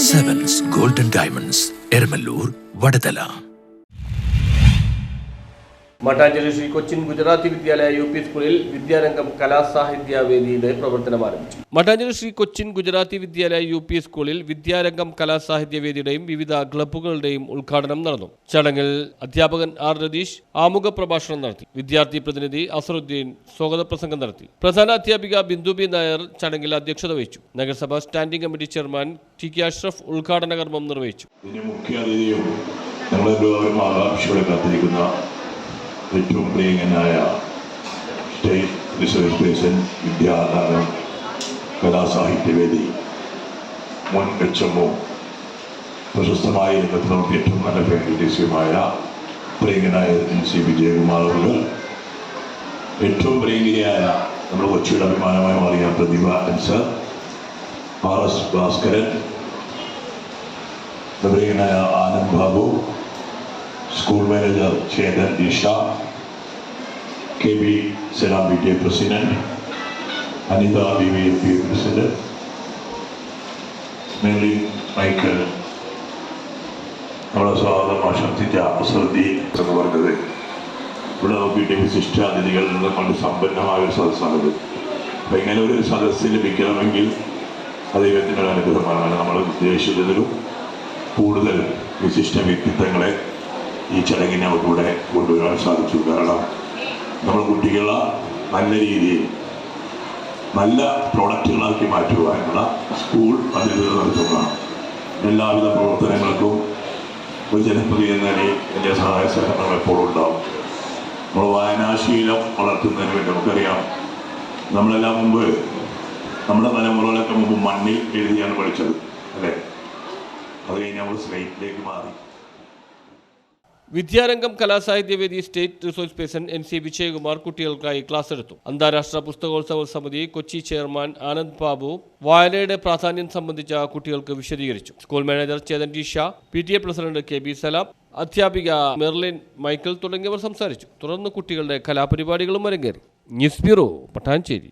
Sevens Golden Diamonds, Ermalur, Vadadala. Mattancherry Shri Cochin Gujarati വിദ്യാലയ UP. സ്കൂളിൽ വിദ്യാരംഗം കലാസാഹിത്യ വേദിയുടെ പ്രവർത്തനം ആരംഭിച്ചു. മട്ടാഞ്ചേരി ശ്രീ കൊച്ചിൻ ഗുജറാത്തി വിദ്യാലയ യു.പി. സ്കൂളിൽ വിദ്യാരംഗം കലാസാഹിത്യ വേദിയുടെയും വിവിധ ക്ലബ്ബുകളുടെയും ഉദ്ഘാടനം നടന്നു. ചടങ്ങിൽ അധ്യാപകൻ ആർ രതീഷ് ആമുഖ പ്രഭാഷണം നടത്തി. വിദ്യാർത്ഥി പ്രതിനിധി അസറുദ്ദീൻ സ്വാഗത പ്രസംഗം നടത്തി. പ്രധാന അധ്യാപിക ബിന്ദു ബി നായർ ചടങ്ങിൽ അധ്യക്ഷത വഹിച്ചു. നഗരസഭ standing committee chairman T K Ashraf ഉദ്ഘാടന കർമ്മം നിർവഹിച്ചു. ഏറ്റവും പ്രിയങ്കനായ സ്റ്റേറ്റ് റിസർച്ച് പേഴ്സൺ വിദ്യാരംഗം കലാസാഹിത്യവേദി മുൻ HMO പ്രശസ്തമായ രംഗത്ത് ഏറ്റവും നല്ല ഫാക്കൽറ്റീസുമായ പ്രിയങ്കനായ NC വിജയകുമാർ അവർ, ഏറ്റവും പ്രിയങ്കരിയായ നമ്മുടെ കൊച്ചിയുടെ അഭിമാനമായി മാറിയ പ്രതിഭ സർ, RS ഭാസ്കരൻ, പ്രിയങ്കനായ Anand Babu, school manager Chetan Disha, KB Salam PTA president, Anitha BVMP president, മേലി മൈക്കൽ, നമ്മുടെ സ്വാഗതം ആശംസിച്ച അസറുദ്ദീൻ എന്ന് പറഞ്ഞത് ഇവിടെ നോക്കിയിട്ട് വിശിഷ്ടാതിഥികളിൽ നിന്ന് കൊണ്ട് സമ്പന്നമായ ഒരു സദസ്സാണിത്. അപ്പം ഇങ്ങനെ ഒരു സദസ്സ് ലഭിക്കണമെങ്കിൽ ദൈവത്തിൻ്റെ അനുഗ്രഹമാണ്. നമ്മൾ ഉദ്ദേശിച്ചതിലും കൂടുതൽ വിശിഷ്ട വ്യക്തിത്വങ്ങളെ ഈ ചടങ്ങിന് നമുക്കിവിടെ കൊണ്ടുവരാൻ സാധിച്ചു. കാരണം നമ്മൾ കുട്ടികളെ നല്ല രീതിയിൽ നല്ല പ്രോഡക്റ്റുകളാക്കി മാറ്റുവാനുള്ള സ്കൂൾ പദ്ധതികൾ നടത്തുന്നതാണ്. എല്ലാവിധ പ്രവർത്തനങ്ങൾക്കും ഒരു ജനപ്രതി എന്ന നിലയിൽ എൻ്റെ സഹായ സഹകരണം എപ്പോഴും ഉണ്ടാവും. നമ്മൾ വായനാശീലം വളർത്തുന്നതിന് വേണ്ടി നമുക്കറിയാം, നമ്മളെല്ലാം മുമ്പ് നമ്മുടെ തലമുറകളൊക്കെ മുമ്പ് മണ്ണിൽ എഴുതിയാണ് പഠിച്ചത്, അല്ലേ? അത് കഴിഞ്ഞ് നമ്മൾ സ്ലേറ്റിലേക്ക് മാറി. Vidyarangam Kalasahityavedi state resource person NC Vijayakumar കുട്ടികൾക്കായി ക്ലാസ് എടുത്തു. അന്താരാഷ്ട്ര പുസ്തകോത്സവ സമിതി കൊച്ചി ചെയർമാൻ ആനന്ദ് ബാബു വായനയുടെ പ്രാധാന്യം സംബന്ധിച്ച കുട്ടികൾക്ക് വിശദീകരിച്ചു. School manager Chetan Disha, PTA president KB സലാം, അധ്യാപിക മെർലിൻ മൈക്കിൾ തുടങ്ങിയവർ സംസാരിച്ചു. തുടർന്ന് കുട്ടികളുടെ കലാപരിപാടികളും അരങ്ങേറി. News bureau, Mattancherry.